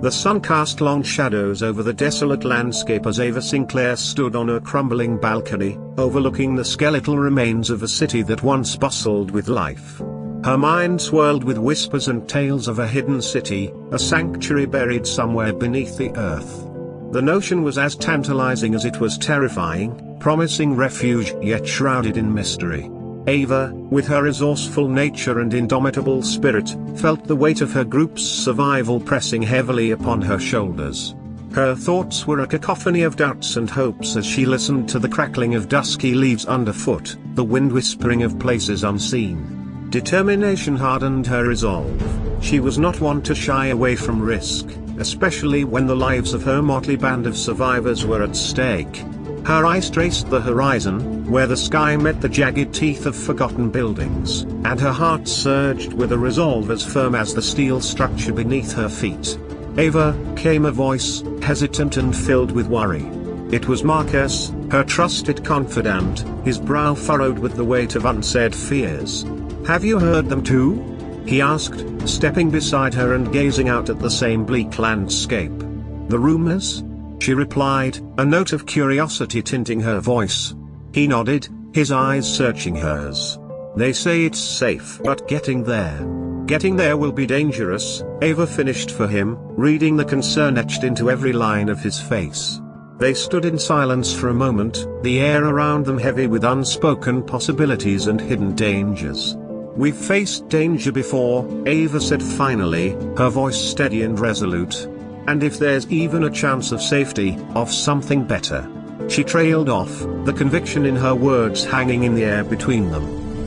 The sun cast long shadows over the desolate landscape as Ava Sinclair stood on a crumbling balcony, overlooking the skeletal remains of a city that once bustled with life. Her mind swirled with whispers and tales of a hidden city, a sanctuary buried somewhere beneath the earth. The notion was as tantalizing as it was terrifying, promising refuge yet shrouded in mystery. Ava, with her resourceful nature and indomitable spirit, felt the weight of her group's survival pressing heavily upon her shoulders. Her thoughts were a cacophony of doubts and hopes as she listened to the crackling of dusky leaves underfoot, the wind whispering of places unseen. Determination hardened her resolve. She was not one to shy away from risk, especially when the lives of her motley band of survivors were at stake. Her eyes traced the horizon, where the sky met the jagged teeth of forgotten buildings, and her heart surged with a resolve as firm as the steel structure beneath her feet. "Ava," came a voice, hesitant and filled with worry. It was Marcus, her trusted confidant, his brow furrowed with the weight of unsaid fears. "Have you heard them too?" he asked, stepping beside her and gazing out at the same bleak landscape. "The rumors?" she replied, a note of curiosity tinting her voice. He nodded, his eyes searching hers. "They say it's safe, but getting there will be dangerous," Ava finished for him, reading the concern etched into every line of his face. They stood in silence for a moment, the air around them heavy with unspoken possibilities and hidden dangers. "We've faced danger before," Ava said finally, her voice steady and resolute. "And if there's even a chance of safety, of something better." She trailed off, the conviction in her words hanging in the air between them.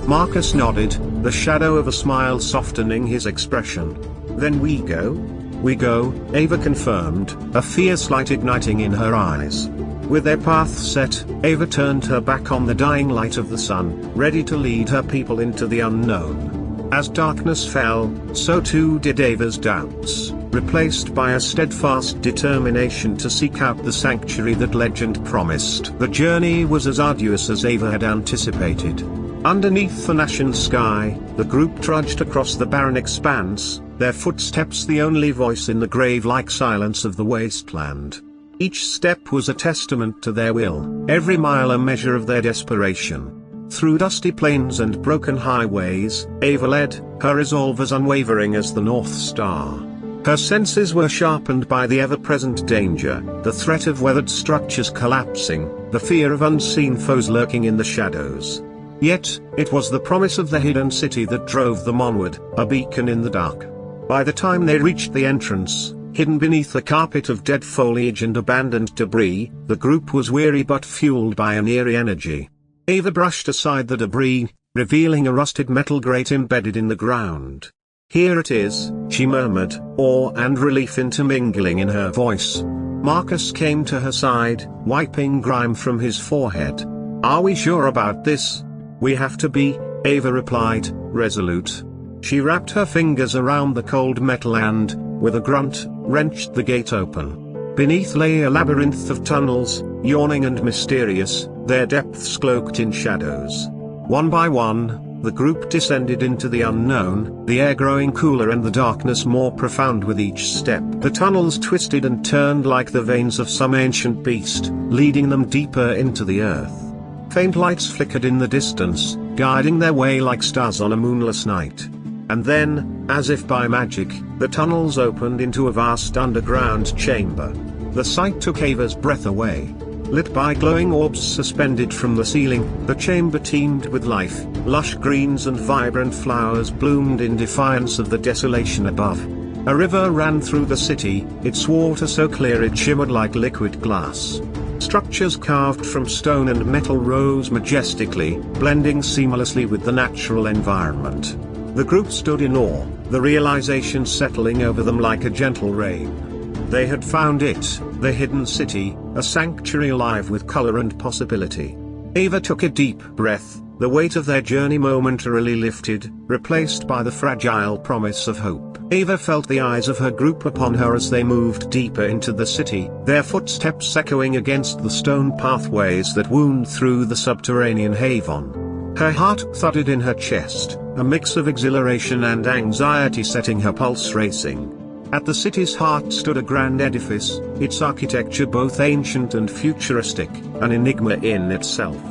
Marcus nodded, the shadow of a smile softening his expression. "Then we go?" "We go," Ava confirmed, a fierce light igniting in her eyes. With their path set, Ava turned her back on the dying light of the sun, ready to lead her people into the unknown. As darkness fell, so too did Ava's doubts, replaced by a steadfast determination to seek out the sanctuary that legend promised. The journey was as arduous as Ava had anticipated. Underneath the ashen sky, the group trudged across the barren expanse, their footsteps the only voice in the grave-like silence of the wasteland. Each step was a testament to their will, every mile a measure of their desperation. Through dusty plains and broken highways, Ava led, her resolve as unwavering as the North Star. Her senses were sharpened by the ever-present danger, the threat of weathered structures collapsing, the fear of unseen foes lurking in the shadows. Yet, it was the promise of the hidden city that drove them onward, a beacon in the dark. By the time they reached the entrance, hidden beneath a carpet of dead foliage and abandoned debris, the group was weary but fueled by an eerie energy. Ava brushed aside the debris, revealing a rusted metal grate embedded in the ground. "Here it is," she murmured, awe and relief intermingling in her voice. Marcus came to her side, wiping grime from his forehead. "Are we sure about this?" "We have to be," Ava replied, resolute. She wrapped her fingers around the cold metal and, with a grunt, wrenched the gate open. Beneath lay a labyrinth of tunnels, yawning and mysterious, their depths cloaked in shadows. One by one, the group descended into the unknown, the air growing cooler and the darkness more profound with each step. The tunnels twisted and turned like the veins of some ancient beast, leading them deeper into the earth. Faint lights flickered in the distance, guiding their way like stars on a moonless night. And then, as if by magic, the tunnels opened into a vast underground chamber. The sight took Ava's breath away. Lit by glowing orbs suspended from the ceiling, the chamber teemed with life. Lush greens and vibrant flowers bloomed in defiance of the desolation above. A river ran through the city, its water so clear it shimmered like liquid glass. Structures carved from stone and metal rose majestically, blending seamlessly with the natural environment. The group stood in awe, the realization settling over them like a gentle rain. They had found it, the hidden city, a sanctuary alive with color and possibility. Ava took a deep breath, the weight of their journey momentarily lifted, replaced by the fragile promise of hope. Ava felt the eyes of her group upon her as they moved deeper into the city, their footsteps echoing against the stone pathways that wound through the subterranean haven. Her heart thudded in her chest, a mix of exhilaration and anxiety setting her pulse racing. At the city's heart stood a grand edifice, its architecture both ancient and futuristic, an enigma in itself.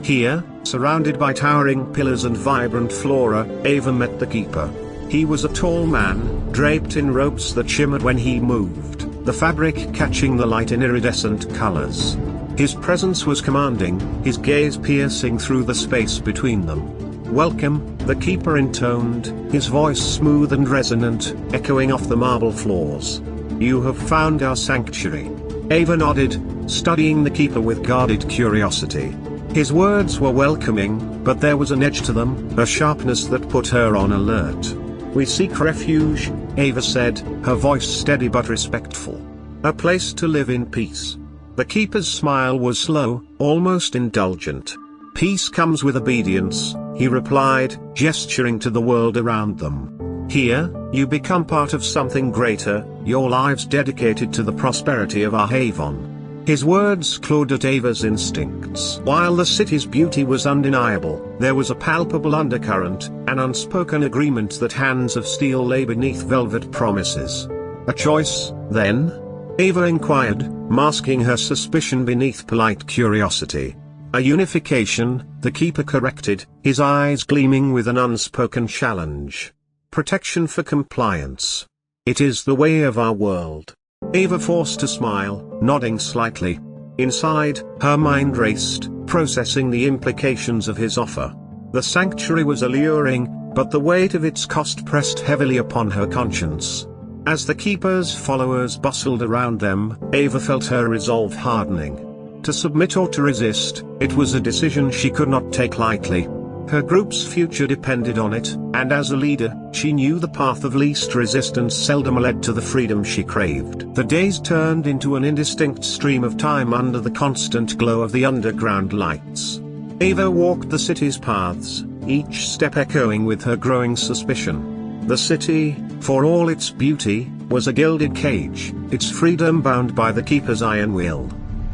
Here, surrounded by towering pillars and vibrant flora, Ava met the keeper. He was a tall man, draped in ropes that shimmered when he moved, the fabric catching the light in iridescent colors. His presence was commanding, his gaze piercing through the space between them. "Welcome," the keeper intoned, his voice smooth and resonant, echoing off the marble floors. "You have found our sanctuary." Ava nodded, studying the keeper with guarded curiosity. His words were welcoming, but there was an edge to them, a sharpness that put her on alert. "We seek refuge," Ava said, her voice steady but respectful. "A place to live in peace." The keeper's smile was slow, almost indulgent. "Peace comes with obedience," he replied, gesturing to the world around them. "Here, you become part of something greater, your lives dedicated to the prosperity of our haven." His words clawed at Ava's instincts. While the city's beauty was undeniable, there was a palpable undercurrent, an unspoken agreement that hands of steel lay beneath velvet promises. "A choice, then?" Ava inquired, masking her suspicion beneath polite curiosity. "A unification," the keeper corrected, his eyes gleaming with an unspoken challenge. "Protection for compliance. It is the way of our world." Ava forced a smile, nodding slightly. Inside, her mind raced, processing the implications of his offer. The sanctuary was alluring, but the weight of its cost pressed heavily upon her conscience. As the keeper's followers bustled around them, Ava felt her resolve hardening. To submit or to resist, it was a decision she could not take lightly. Her group's future depended on it, and as a leader, she knew the path of least resistance seldom led to the freedom she craved. The days turned into an indistinct stream of time under the constant glow of the underground lights. Ava walked the city's paths, each step echoing with her growing suspicion. The city, for all its beauty, was a gilded cage, its freedom bound by the keeper's iron will.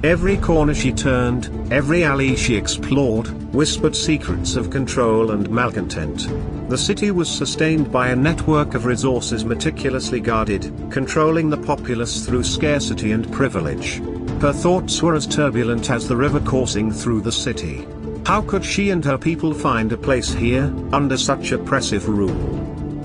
Every corner she turned, every alley she explored, whispered secrets of control and malcontent. The city was sustained by a network of resources meticulously guarded, controlling the populace through scarcity and privilege. Her thoughts were as turbulent as the river coursing through the city. How could she and her people find a place here, under such oppressive rule?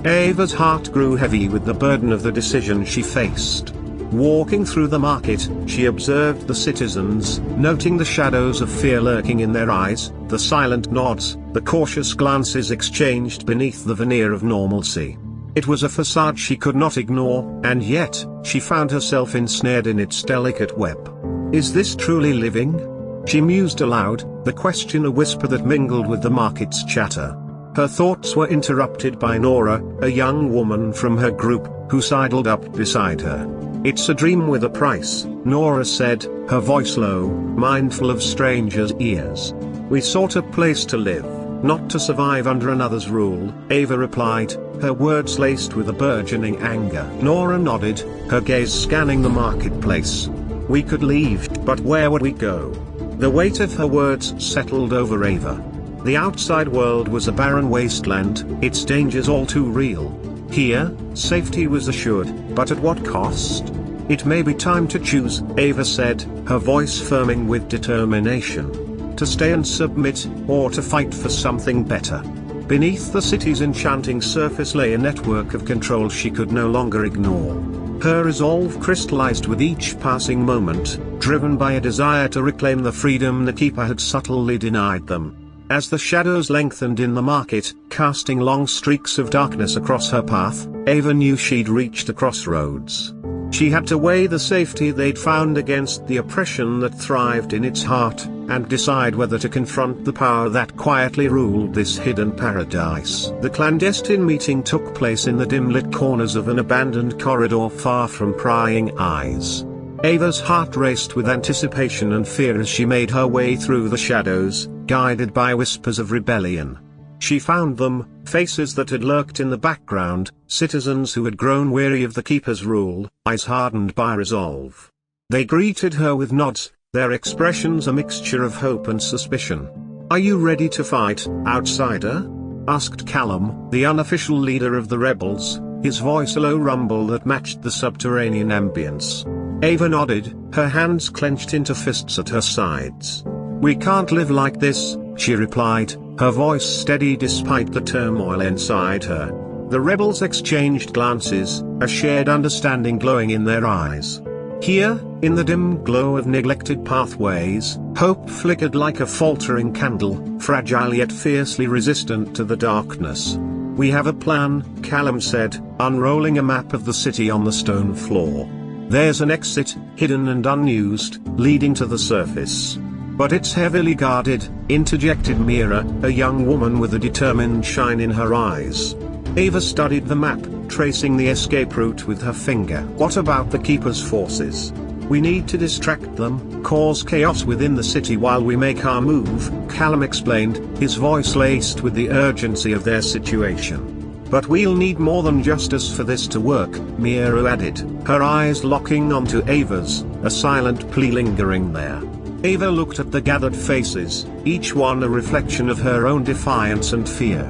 Ava's heart grew heavy with the burden of the decision she faced. Walking through the market, she observed the citizens, noting the shadows of fear lurking in their eyes, the silent nods, the cautious glances exchanged beneath the veneer of normalcy. It was a facade she could not ignore, and yet, she found herself ensnared in its delicate web. Is this truly living? She mused aloud, the question a whisper that mingled with the market's chatter. Her thoughts were interrupted by Nora, a young woman from her group, who sidled up beside her. "It's a dream with a price," Nora said, her voice low, mindful of strangers' ears. "We sought a place to live, not to survive under another's rule," Ava replied, her words laced with a burgeoning anger. Nora nodded, her gaze scanning the marketplace. "We could leave, but where would we go?" The weight of her words settled over Ava. The outside world was a barren wasteland, its dangers all too real. Here, safety was assured, but at what cost? "It may be time to choose," Ava said, her voice firming with determination. "To stay and submit, or to fight for something better." Beneath the city's enchanting surface lay a network of control she could no longer ignore. Her resolve crystallized with each passing moment, driven by a desire to reclaim the freedom the keeper had subtly denied them. As the shadows lengthened in the market, casting long streaks of darkness across her path, Ava knew she'd reached a crossroads. She had to weigh the safety they'd found against the oppression that thrived in its heart, and decide whether to confront the power that quietly ruled this hidden paradise. The clandestine meeting took place in the dim-lit corners of an abandoned corridor far from prying eyes. Ava's heart raced with anticipation and fear as she made her way through the shadows, guided by whispers of rebellion. She found them, faces that had lurked in the background, citizens who had grown weary of the keeper's rule, eyes hardened by resolve. They greeted her with nods, their expressions a mixture of hope and suspicion. "Are you ready to fight, outsider?" asked Callum, the unofficial leader of the rebels, his voice a low rumble that matched the subterranean ambience. Ava nodded, her hands clenched into fists at her sides. "We can't live like this," she replied, her voice steady despite the turmoil inside her. The rebels exchanged glances, a shared understanding glowing in their eyes. Here, in the dim glow of neglected pathways, hope flickered like a faltering candle, fragile yet fiercely resistant to the darkness. "We have a plan," Callum said, unrolling a map of the city on the stone floor. "There's an exit, hidden and unused, leading to the surface. But it's heavily guarded," interjected Mira, a young woman with a determined shine in her eyes. Ava studied the map, tracing the escape route with her finger. "What about the Keeper's forces? We need to distract them, cause chaos within the city while we make our move," Callum explained, his voice laced with the urgency of their situation. "But we'll need more than justice for this to work," Mira added, her eyes locking onto Ava's, a silent plea lingering there. Ava looked at the gathered faces, each one a reflection of her own defiance and fear.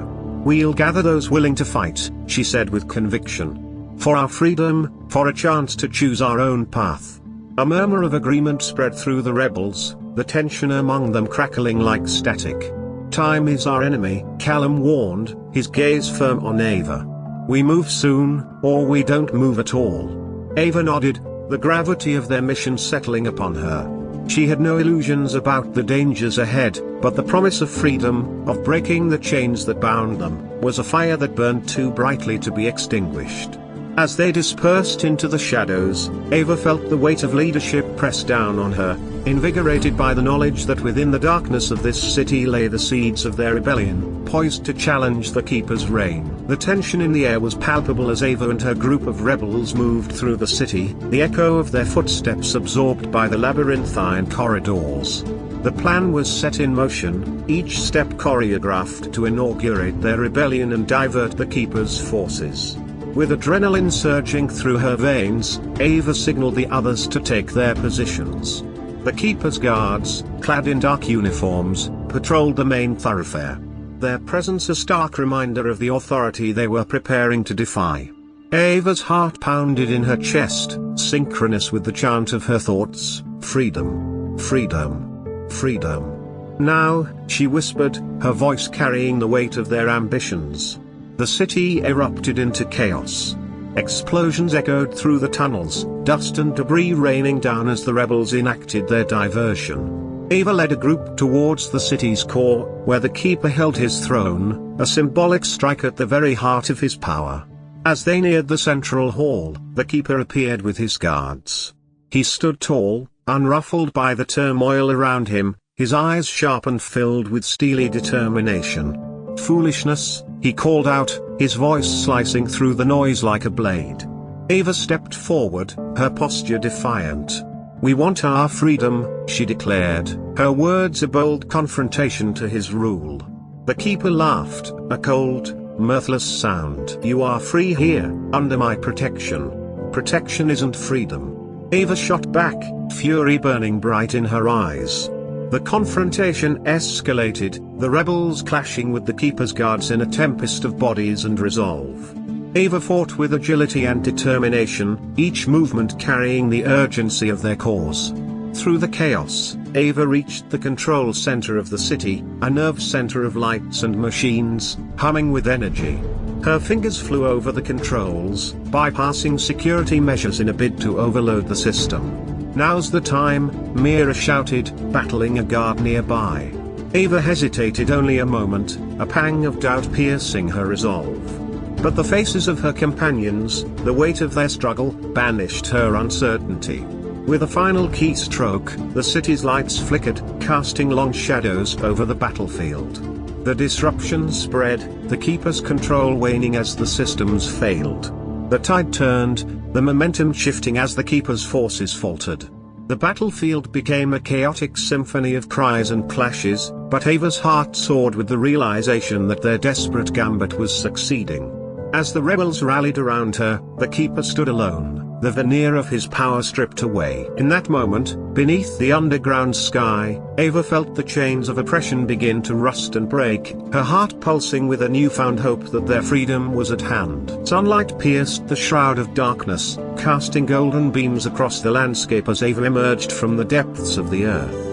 "We'll gather those willing to fight," she said with conviction. "For our freedom, for a chance to choose our own path." A murmur of agreement spread through the rebels, the tension among them crackling like static. "Time is our enemy," Callum warned, his gaze firm on Ava. "We move soon, or we don't move at all." Ava nodded, the gravity of their mission settling upon her. She had no illusions about the dangers ahead, but the promise of freedom, of breaking the chains that bound them, was a fire that burned too brightly to be extinguished. As they dispersed into the shadows, Ava felt the weight of leadership press down on her, invigorated by the knowledge that within the darkness of this city lay the seeds of their rebellion, poised to challenge the Keeper's reign. The tension in the air was palpable as Ava and her group of rebels moved through the city, the echo of their footsteps absorbed by the labyrinthine corridors. The plan was set in motion, each step choreographed to inaugurate their rebellion and divert the Keeper's forces. With adrenaline surging through her veins, Ava signaled the others to take their positions. The Keeper's guards, clad in dark uniforms, patrolled the main thoroughfare. Their presence a stark reminder of the authority they were preparing to defy. Ava's heart pounded in her chest, synchronous with the chant of her thoughts, "Freedom. Freedom. Freedom." "Now," she whispered, her voice carrying the weight of their ambitions. The city erupted into chaos. Explosions echoed through the tunnels, dust and debris raining down as the rebels enacted their diversion. Ava led a group towards the city's core, where the Keeper held his throne, a symbolic strike at the very heart of his power. As they neared the central hall, the Keeper appeared with his guards. He stood tall, unruffled by the turmoil around him, his eyes sharp and filled with steely determination. "Foolishness," he called out, his voice slicing through the noise like a blade. Ava stepped forward, her posture defiant. "We want our freedom," she declared, her words a bold confrontation to his rule. The Keeper laughed, a cold, mirthless sound. "You are free here, under my protection. Protection isn't freedom." Ava shot back, fury burning bright in her eyes. The confrontation escalated, the rebels clashing with the Keeper's guards in a tempest of bodies and resolve. Ava fought with agility and determination, each movement carrying the urgency of their cause. Through the chaos, Ava reached the control center of the city, a nerve center of lights and machines, humming with energy. Her fingers flew over the controls, bypassing security measures in a bid to overload the system. "Now's the time," Mira shouted, battling a guard nearby. Ava hesitated only a moment, a pang of doubt piercing her resolve. But the faces of her companions, the weight of their struggle, banished her uncertainty. With a final keystroke, the city's lights flickered, casting long shadows over the battlefield. The disruption spread, the Keeper's control waning as the systems failed. The tide turned, the momentum shifting as the Keeper's forces faltered. The battlefield became a chaotic symphony of cries and clashes, but Ava's heart soared with the realization that their desperate gambit was succeeding. As the rebels rallied around her, the Keeper stood alone, the veneer of his power stripped away. In that moment, beneath the underground sky, Ava felt the chains of oppression begin to rust and break, her heart pulsing with a newfound hope that their freedom was at hand. Sunlight pierced the shroud of darkness, casting golden beams across the landscape as Ava emerged from the depths of the earth.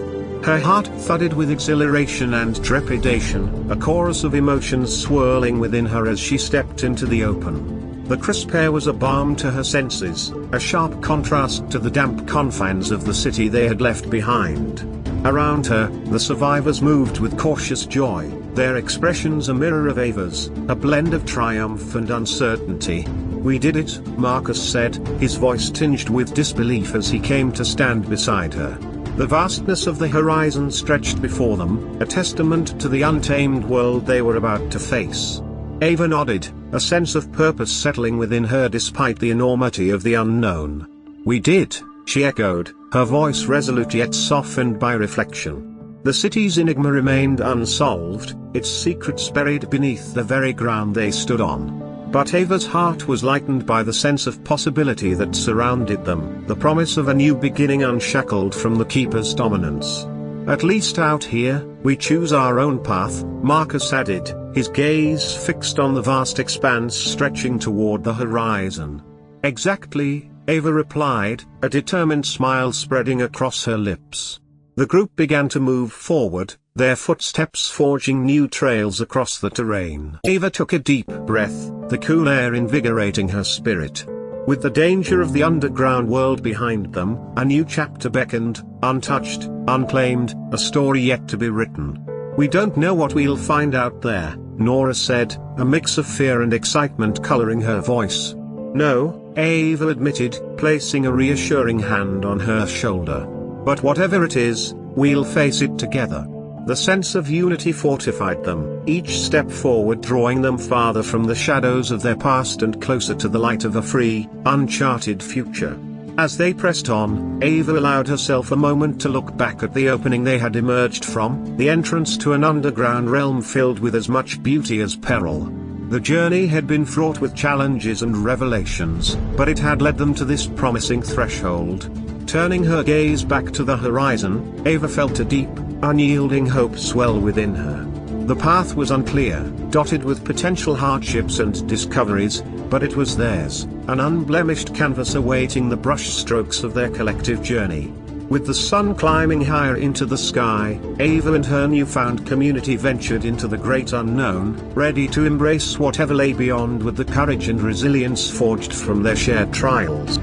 Her heart thudded with exhilaration and trepidation, a chorus of emotions swirling within her as she stepped into the open. The crisp air was a balm to her senses, a sharp contrast to the damp confines of the city they had left behind. Around her, the survivors moved with cautious joy, their expressions a mirror of Ava's, a blend of triumph and uncertainty. "We did it," Marcus said, his voice tinged with disbelief as he came to stand beside her. The vastness of the horizon stretched before them, a testament to the untamed world they were about to face. Ava nodded, a sense of purpose settling within her despite the enormity of the unknown. "We did," she echoed, her voice resolute yet softened by reflection. The city's enigma remained unsolved, its secrets buried beneath the very ground they stood on. But Ava's heart was lightened by the sense of possibility that surrounded them, the promise of a new beginning unshackled from the Keeper's dominance. "At least out here, we choose our own path," Marcus added, his gaze fixed on the vast expanse stretching toward the horizon. "Exactly," Ava replied, a determined smile spreading across her lips. The group began to move forward, their footsteps forging new trails across the terrain. Ava took a deep breath, the cool air invigorating her spirit. With the danger of the underground world behind them, a new chapter beckoned, untouched, unclaimed, a story yet to be written. "We don't know what we'll find out there," Nora said, a mix of fear and excitement coloring her voice. "No," Ava admitted, placing a reassuring hand on her shoulder. "But whatever it is, we'll face it together." The sense of unity fortified them, each step forward drawing them farther from the shadows of their past and closer to the light of a free, uncharted future. As they pressed on, Ava allowed herself a moment to look back at the opening they had emerged from, the entrance to an underground realm filled with as much beauty as peril. The journey had been fraught with challenges and revelations, but it had led them to this promising threshold. Turning her gaze back to the horizon, Ava felt a deep, unyielding hope swell within her. The path was unclear, dotted with potential hardships and discoveries, but it was theirs, an unblemished canvas awaiting the brushstrokes of their collective journey. With the sun climbing higher into the sky, Ava and her newfound community ventured into the great unknown, ready to embrace whatever lay beyond with the courage and resilience forged from their shared trials.